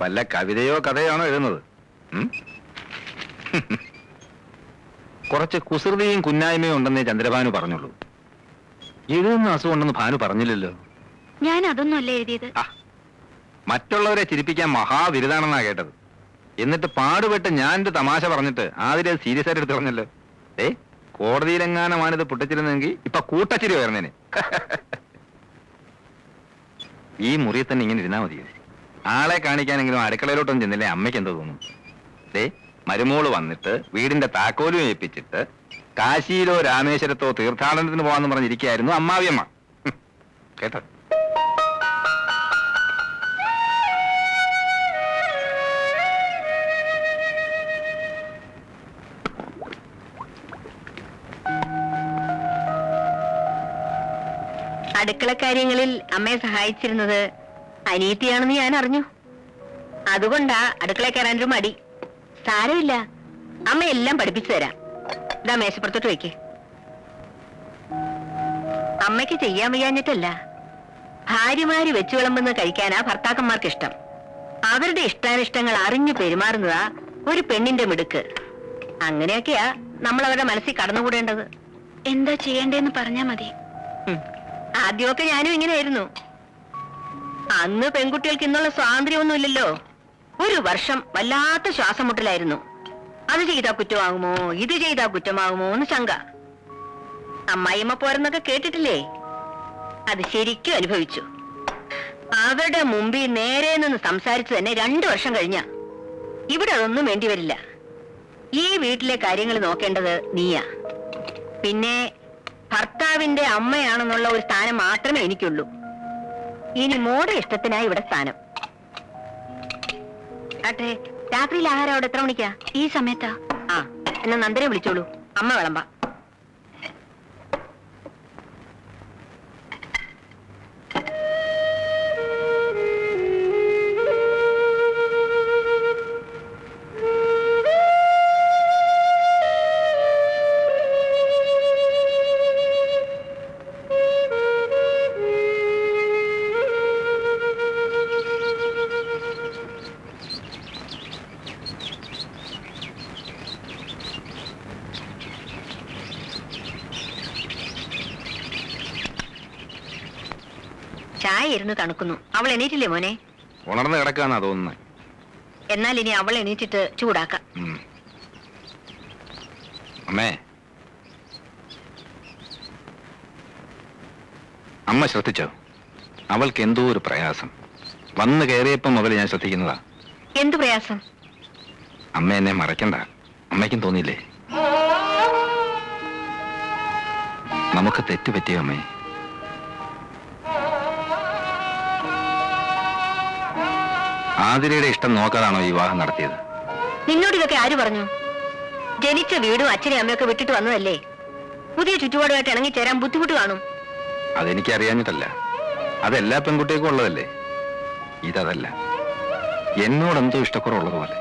വല്ല കവിതയോ കഥയാണോ എഴുതുന്നത്? കുറച്ച് കുസൃതിയും കുന്നായ്മയും ഉണ്ടെന്നേ ചന്ദ്രഭാനു പറഞ്ഞുള്ളൂ. എഴുതുന്ന അസുഖമുണ്ടെന്ന് ഭാനു പറഞ്ഞില്ലല്ലോ. ഞാൻ അതൊന്നും അല്ല എഴുതിയത്. മറ്റുള്ളവരെ ചിരിപ്പിക്കാൻ മഹാവിരുദാണെന്നാ കേട്ടത്. എന്നിട്ട് പാടുപെട്ട് ഞാൻ എന്റെ തമാശ പറഞ്ഞിട്ട് ആദ്യം സീരിയസ് ആയിട്ട് എടുത്ത് പറഞ്ഞല്ലോ. കോടതിയിലെങ്ങാനമാണിത് പൊട്ടിച്ചിരുന്നെങ്കിൽ ഇപ്പൊ കൂട്ടച്ചിരി വരുന്നേനെ. ഈ മുറിയിൽ തന്നെ ഇങ്ങനെ ഇരുന്നാ മതിയോ? ആളെ കാണിക്കാനെങ്കിലും അടുക്കളയിലോട്ടൊന്നും ചെന്നില്ലേ അമ്മയ്ക്ക് എന്തോ തോന്നും? മരുമോള് വന്നിട്ട് വീടിന്റെ താക്കോലും ഏൽപ്പിച്ചിട്ട് കാശിയിലോ രാമേശ്വരത്തോ തീർത്ഥാടനത്തിന് പോവാന്ന് പറഞ്ഞിരിക്കുകയായിരുന്നു അമ്മാവിയമ്മ. കേട്ടോ? അടുക്കള കാര്യങ്ങളിൽ അമ്മയെ സഹായിച്ചിരുന്നത് അനിയത്തിയാണെന്ന് ഞാൻ അറിഞ്ഞു. അതുകൊണ്ടാ അടുക്കള കയറാനൊരു മടി. സാരമില്ല, അമ്മ എല്ലാം പഠിപ്പിച്ചു തരാം. ഇതാ മേശപ്പുറത്തോട്ട് വയ്ക്ക്. അമ്മയ്ക്ക് ചെയ്യാൻ വയ്യാഞ്ഞിട്ടല്ല, ഭാര്യമാര് വെച്ചു വിളമ്പുന്നത് കഴിക്കാനാ ഭർത്താക്കന്മാർക്ക് ഇഷ്ടം. അവരുടെ ഇഷ്ടാനിഷ്ടങ്ങൾ അറിഞ്ഞു പെരുമാറുന്നതാ ഒരു പെണ്ണിന്റെ മിടുക്ക്. അങ്ങനെയൊക്കെയാ നമ്മൾ അവരുടെ മനസ്സിൽ കടന്നുകൂടേണ്ടത്. എന്താ ചെയ്യേണ്ടതെന്ന് പറഞ്ഞാ മതി. ആദ്യമൊക്കെ ഞാനും ഇങ്ങനെയായിരുന്നു. അന്ന് പെൺകുട്ടികൾക്ക് ഇന്നുള്ള സ്വാതന്ത്ര്യമൊന്നും ഇല്ലല്ലോ. ഒരു വർഷം വല്ലാത്ത ശ്വാസം മുട്ടലായിരുന്നു. അത് ചെയ്താ കുറ്റമാകുമോ, ഇത് ചെയ്താ കുറ്റമാകുമോ എന്ന് ശങ്ക. അമ്മായിമ്മ പോരെന്നൊക്കെ കേട്ടിട്ടില്ലേ? അത് ശരിക്കും അനുഭവിച്ചു. അവരുടെ മുമ്പിൽ നേരെ നിന്ന് സംസാരിച്ചു തന്നെ 2 വർഷം കഴിഞ്ഞ. ഇവിടെ അതൊന്നും വേണ്ടി വരില്ല. ഈ വീട്ടിലെ കാര്യങ്ങൾ നോക്കേണ്ടത് നീയാ. പിന്നെ ഭർത്താവിന്റെ അമ്മയാണെന്നുള്ള ഒരു സ്ഥാനം മാത്രമേ എനിക്കുള്ളൂ. ഇനി മോടെ ഇഷ്ടത്തിനായി ഇവിടെ സ്ഥാനം. ആട്ടെ, രാത്രിയിൽ ആഹാരം അവിടെ എത്ര മണിക്കാ? ഈ സമയത്താ. എന്നാ നന്ദനെ വിളിച്ചോളൂ, അമ്മ വിളമ്പാ. ചായ ഇരുന്ന് തണുക്കുന്നു. അവൾ എണീറ്റില്ലേ മോനെ? ഉണർന്ന് കിടക്കാന്നാ തോന്നുന്നത്. എന്നാൽ ഇനി അവൾ എണീറ്റിട്ട് ചൂടാക്കാം. അമ്മേ, അമ്മ ശ്രദ്ധിച്ചോ? അവൾക്ക് എന്തോ ഒരു പ്രയാസം. വന്ന് കയറിയപ്പം മുതൽ ഞാൻ ശ്രദ്ധിക്കുന്നതാ. എന്ത് പ്രയാസം? അമ്മ എന്നെ മറക്കണ്ട. അമ്മയ്ക്കും തോന്നിയില്ലേ? നമുക്ക് തെറ്റുപറ്റിയോ അമ്മേ? ആതിരയുടെ ഇഷ്ടം നോക്കാതാണോ ഈ വിവാഹം നടത്തിയത്? നിന്നോട് ഇതൊക്കെ ആര് പറഞ്ഞു? ജനിച്ച വീടും അച്ഛനെയും അമ്മയൊക്കെ വിട്ടിട്ട് വന്നതല്ലേ. പുതിയ ചുറ്റുപാടുമായിട്ട് ഇണങ്ങിച്ചേരാൻ ബുദ്ധിമുട്ട് കാണും. അതെനിക്ക് അറിയാഞ്ഞിട്ടല്ല, അതെല്ലാ പെൺകുട്ടികൾക്കും ഉള്ളതല്ലേ. ഇതല്ല, എന്നോടെന്തോ ഇഷ്ടക്കുറവുള്ളതുപോലെ.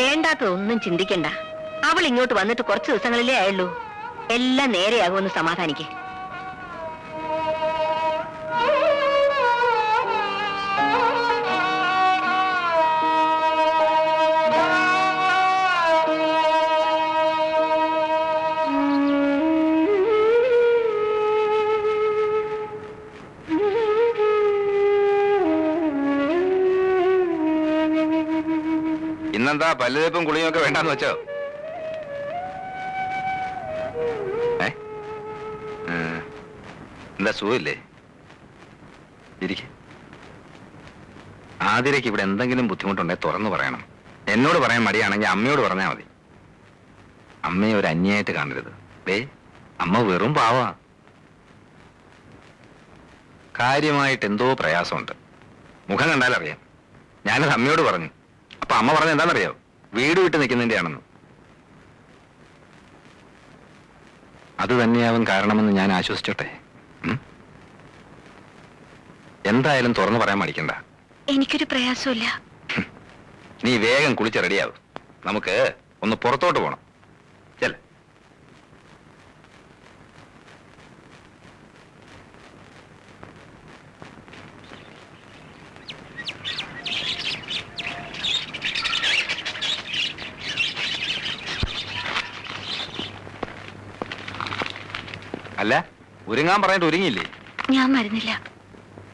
വേണ്ടാത്തതൊന്നും ചിന്തിക്കണ്ട. അവൾ ഇങ്ങോട്ട് വന്നിട്ട് കുറച്ച് ദിവസങ്ങളിലേ ആയുള്ളൂ. എല്ലാം നേരെയാകുമെന്ന് സമാധാനിക്ക്. ഇന്നെന്താ പല്ലുതേപ്പും കുളിയും ഒക്കെ വേണ്ടാന്ന് വെച്ചോ? എന്താ സുഖമില്ലേ? ഇരിക്കെ. ആതിരയ്ക്ക് ഇവിടെ എന്തെങ്കിലും ബുദ്ധിമുട്ടുണ്ടെങ്കിൽ തുറന്നു പറയണം. എന്നോട് പറയാൻ മടിയാണെങ്കിൽ അമ്മയോട് പറഞ്ഞാൽ മതി. അമ്മയെ ഒരു അന്യായിട്ട് കാണരുത്. അമ്മ വെറും പാവാ. കാര്യമായിട്ട് എന്തോ പ്രയാസമുണ്ട്. മുഖം കണ്ടാലറിയാം. ഞാനത് അമ്മയോട് പറഞ്ഞു. അപ്പൊ അമ്മ പറഞ്ഞ എന്താണെന്നറിയാവോ? വീട് വിട്ട് നിൽക്കുന്നതിന്റെ ആണെന്ന്. അത് തന്നെയാവും കാരണമെന്ന് ഞാൻ ആശ്വസിച്ചോട്ടെ. എന്തായാലും തുറന്നു പറയാൻ മടിക്കണ്ട. എനിക്കൊരു പ്രയാസമില്ല. നീ വേഗം കുളിച്ച് റെഡിയാവും. നമുക്ക് ഒന്ന് പുറത്തോട്ട് പോണം. ചെല്ല. അല്ല, ഒരുങ്ങാൻ പറഞ്ഞിട്ട് ഒരുങ്ങിയില്ലേ? ഞാൻ മരുന്നില്ല.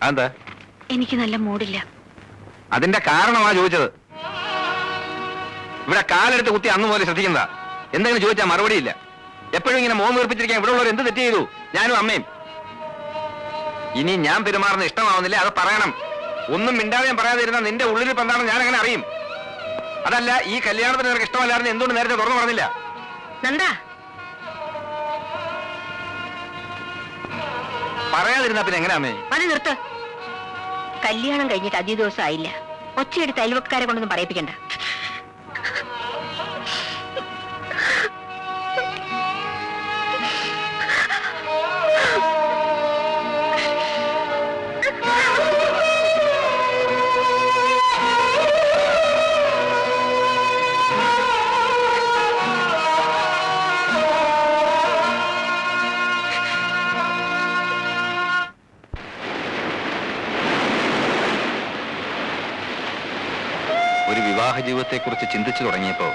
അതെന്താ? എനിക്ക് നല്ല മൂടില്ല. അതിന്റെ കാരണമാ ചോദിച്ചത്. ഇവിടെ കാലെടുത്ത് കുത്തി അന്ന് പോലെ ശ്രദ്ധിക്കുന്നതാ. എന്തെങ്കിലും ചോദിച്ചാൽ മറുപടിയില്ല. എപ്പോഴും ഇങ്ങനെ മോൻ വീർപ്പിച്ചിരിക്കാൻ ഇവിടെ ഉള്ളവർ എന്ത് തെറ്റ് ചെയ്തു? ഞാനും അമ്മയും. ഇനി ഞാൻ പെരുമാറുന്ന ഇഷ്ടമാവുന്നില്ല, അത് പറയണം. ഒന്നും മിണ്ടാതെ ഞാൻ പറയാതിരുന്ന നിന്റെ ഉള്ളിൽ ഇപ്പൊ എന്താണെന്ന് ഞാൻ അങ്ങനെ അറിയും. അതല്ല, ഈ കല്യാണത്തിന് നിനക്ക് ഇഷ്ടമല്ലായിരുന്നു എന്തുകൊണ്ട് നേരത്തെ തുറന്നു പറഞ്ഞില്ല? നന്ദാ, പറയാതിരുന്ന പിന്നെ എങ്ങനെയാ അമ്മേ? അത് നിർത്ത്. കല്യാണം കഴിഞ്ഞിട്ട് അധിക ദിവസം ആയില്ല. ഒച്ചയെടുത്ത് അയൽവക്കാരെ കൊണ്ടൊന്നും പറയിപ്പിക്കണ്ട. ഒരു വിവാഹ ജീവിതത്തെക്കുറിച്ച് ചിന്തിച്ചു തുടങ്ങിയപ്പോ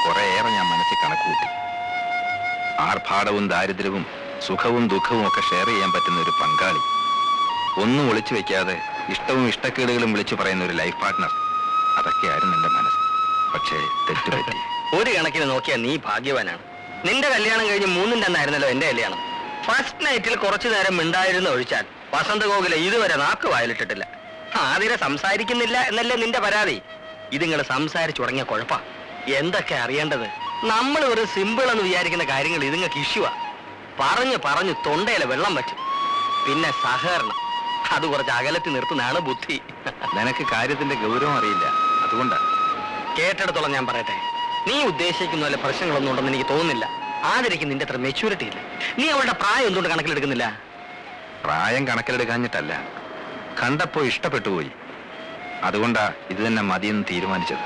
കുറേയേറെ ഞാൻ മനസ്സിൽ കണക്കുകൂട്ടി. ആർഭാടവും ദാരിദ്ര്യവും സുഖവും ദുഃഖവും ഒക്കെ ഷെയർ ചെയ്യാൻ പറ്റുന്ന ഒരു പങ്കാളി, ഒന്നും ഒളിച്ചു വെക്കാതെ ഇഷ്ടവും ഇഷ്ടക്കേടുകളും വിളിച്ചു പറയുന്ന ഒരു ലൈഫ് പാർട്ട്ണർ, അതൊക്കെയായിരുന്നു എന്റെ മനസ്സ്. പക്ഷേ തെറ്റുപറ്റി. ഒരു കണക്കിന് നോക്കിയാൽ നീ ഭാഗ്യവാനാണ്. നിന്റെ കല്യാണം കഴിഞ്ഞ് 3-ന്റെ അന്നായിരുന്നല്ലോ എന്റെ കല്യാണം. ഫസ്റ്റ് നൈറ്റിൽ കുറച്ചു നേരം മിണ്ടായിരുന്നു ഒഴിച്ചാൽ വസന്തഗോകുല ഇതുവരെ നാക്ക് വായിലിട്ടിട്ടില്ല. ആതിരെ സംസാരിക്കുന്നില്ല എന്നല്ലേ നിന്റെ പരാതി? ഇതിങ്ങൾ സംസാരിച്ചു തുടങ്ങിയ കുഴപ്പാ. എന്തൊക്കെ അറിയേണ്ടത്? നമ്മൾ ഒരു സിമ്പിൾ എന്ന് വിചാരിക്കുന്ന കാര്യങ്ങൾ ഇതുങ്ങൾക്ക് ഇഷ്യൂവാ. പറഞ്ഞു പറഞ്ഞു തൊണ്ടയിലെ വെള്ളം പറ്റും. പിന്നെ സഹകരണം, അത് കുറച്ച് അകലത്തിൽ നിർത്തുന്നതാണ് ബുദ്ധി. നിനക്ക് കാര്യത്തിന്റെ ഗൗരവം അറിയില്ല, അതുകൊണ്ടാ. കേട്ടെടുത്തോളം ഞാൻ പറയട്ടെ, നീ ഉദ്ദേശിക്കുന്ന പോലെ പ്രശ്നങ്ങളൊന്നും ഉണ്ടെന്ന് എനിക്ക് തോന്നുന്നില്ല. ആതിരയ്ക്ക് നിന്റെ അത്ര മെച്യൂരിറ്റി ഇല്ല. നീ അവളുടെ പ്രായം എന്തുകൊണ്ട് കണക്കിലെടുക്കുന്നില്ല? പ്രായം കണക്കിലെടുക്കാഞ്ഞിട്ടല്ല, കണ്ടപ്പോ ഇഷ്ടപ്പെട്ടു പോയി. അതുകൊണ്ടാ ഇത് തന്നെ മതിയെന്ന് തീരുമാനിച്ചത്.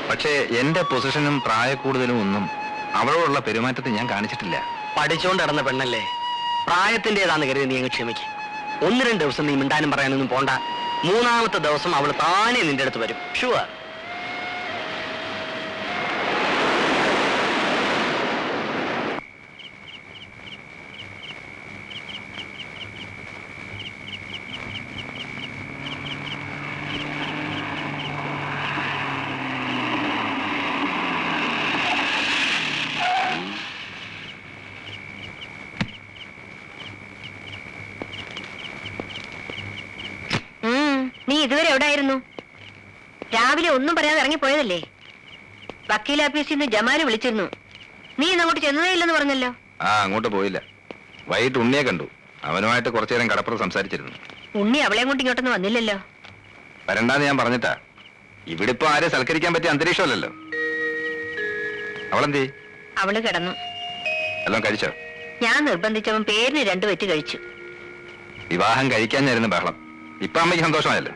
പക്ഷേ എന്റെ പൊസിഷനും പ്രായക്കൂടുതലും ഒന്നും അവളോടുള്ള പെരുമാറ്റത്തിൽ ഞാൻ കാണിച്ചിട്ടില്ല. പഠിച്ചോണ്ട് നടന്ന പെണ്ണല്ലേ, പ്രായത്തിൻ്റെതാന്ന് കരുതി നീ അങ്ങ് ക്ഷമിക്കും. 1-2 ദിവസം നീ മിണ്ടാനും പറയാനൊന്നും പോണ്ട. 3-ാമത്തെ ദിവസം അവൾ താനേ നിന്റെ അടുത്ത് വരും. ഷുവർ. നീ ഇതുവരെ എവിടായിരുന്നു? രാവിലെ ഒന്നും പറയാതെ ഇറങ്ങിപ്പോയതല്ലേ? വക്കീൽ ഓഫീസിൽ നിന്ന് ജമാല് വിളിച്ചിരുന്നു. നീ ഇന്ന് അങ്ങോട്ട് ചെന്നതേ ഇല്ലെന്ന് പറഞ്ഞല്ലോ. അങ്ങോട്ട് പോയില്ല. വൈകിട്ട് ഉണ്ണിയെ കണ്ടു. അവനുമായിട്ട് കുറച്ചു നേരം കടപ്പുറം സംസാരിച്ചിരുന്നു. ഉണ്ണി അവളെ കൊണ്ട് ഇങ്ങോട്ടൊന്നും വന്നില്ലല്ലോ. വരണ്ടാന്ന് ഞാൻ പറഞ്ഞിട്ടാ. ഇവിടെ ഇപ്പൊ ആരെ സൽക്കരിക്കാൻ പറ്റിയ അന്തരീക്ഷമല്ലല്ലോ. അവളെന്തേ? അവള് കിടന്നു. എല്ലാം കഴിച്ചോ? ഞാൻ നിർബന്ധിച്ചവൻ പേരിന് 2 വെച്ച് കഴിച്ചു. വിവാഹം കഴിക്കാഞ്ഞായിരുന്നു ബഹളം. ഇപ്പൊ അമ്മയ്ക്ക് സന്തോഷമായല്ലോ.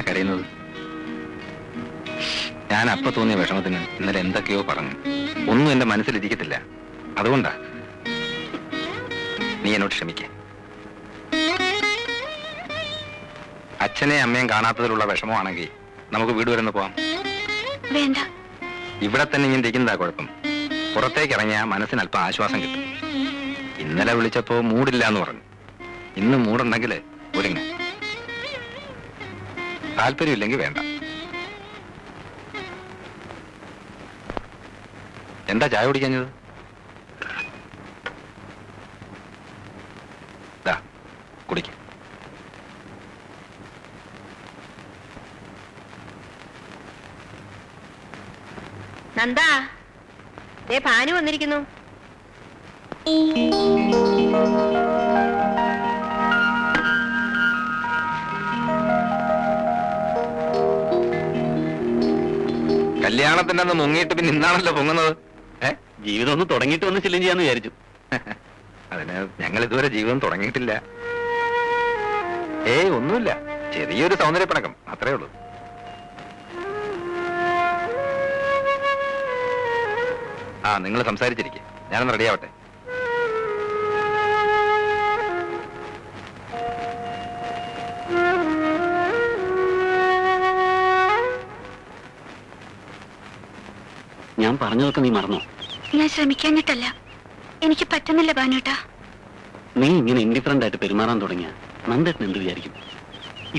എന്തിനാ കരയുന്നത്? ഞാൻ അപ്പൊ തോന്നിയ വിഷമത്തിന് ഇന്നലെ എന്തൊക്കെയോ പറഞ്ഞു. ഒന്നും എന്റെ മനസ്സിലിരിക്കത്തില്ല. അതുകൊണ്ടാ. നീ എന്നോട് ക്ഷമിക്കേ. അച്ഛനെ അമ്മയും കാണാത്തതിലുള്ള വിഷമമാണെങ്കിൽ നമുക്ക് വീട് വരെ ഒന്ന് പോവാം. വേണ്ട, ഇവിടെ തന്നെ ഇങ്ങനെ ഇരിക്കുന്നതാ കുഴപ്പം. പുറത്തേക്ക് ഇറങ്ങിയാൽ മനസ്സിന് അല്പം ആശ്വാസം കിട്ടും. ഇന്നലെ വിളിച്ചപ്പോ മൂടില്ല എന്ന് പറഞ്ഞു. ഇന്ന് മൂടുണ്ടെങ്കിൽ ഒരുങ്ങ. താല്പര്യമില്ലെങ്കിൽ വേണ്ട. എന്താ ചായ കുടിക്കാഞ്ഞത്? കുടിക്ക. നന്ദാ, ദേ ഭാനു വന്നിരിക്കുന്നു. കല്യാണത്തിന്റെ അന്ന് മുങ്ങിയിട്ട് പിന്നെ ഇന്നാണല്ലോ പൊങ്ങുന്നത്. ജീവിതം ഒന്ന് തുടങ്ങിയിട്ട് ഒന്ന് ചെല്ലും ചെയ്യാന്ന് വിചാരിച്ചു. അതിന് ഞങ്ങൾ ഇതുവരെ ജീവിതം തുടങ്ങിയിട്ടില്ല. ഒന്നുമില്ല, ചെറിയൊരു സൗന്ദര്യപ്പിണക്കം, അത്രേ ഉള്ളൂ. നിങ്ങൾ സംസാരിച്ചിരിക്കെ, ഞാനൊന്ന് റെഡിയാവട്ടെ. ഞാൻ പറഞ്ഞതൊക്കെ നീ മറന്നോ? ഞാൻ ശ്രമിക്കാഞ്ഞിട്ടല്ല, എനിക്ക് പറ്റുന്നില്ല ഭാനുട്ടാ. നീ ഇങ്ങനെ ഇൻഡിഫറന്റ് ആയിട്ട് പെരുമാറാൻ തുടങ്ങിയ നന്ദേട്ടൻ എന്ത് വിചാരിക്കും?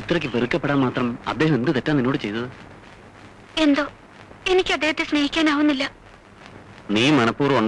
ഇത്രയ്ക്ക് വെറുക്കപ്പെടാൻ മാത്രം അദ്ദേഹം എന്ത് തെറ്റാ നിന്നോട് ചെയ്തത്? എന്തോ എനിക്ക് അദ്ദേഹത്തെ സ്നേഹിക്കാനാവുന്നില്ല. നീ മനഃപൂർവ്വം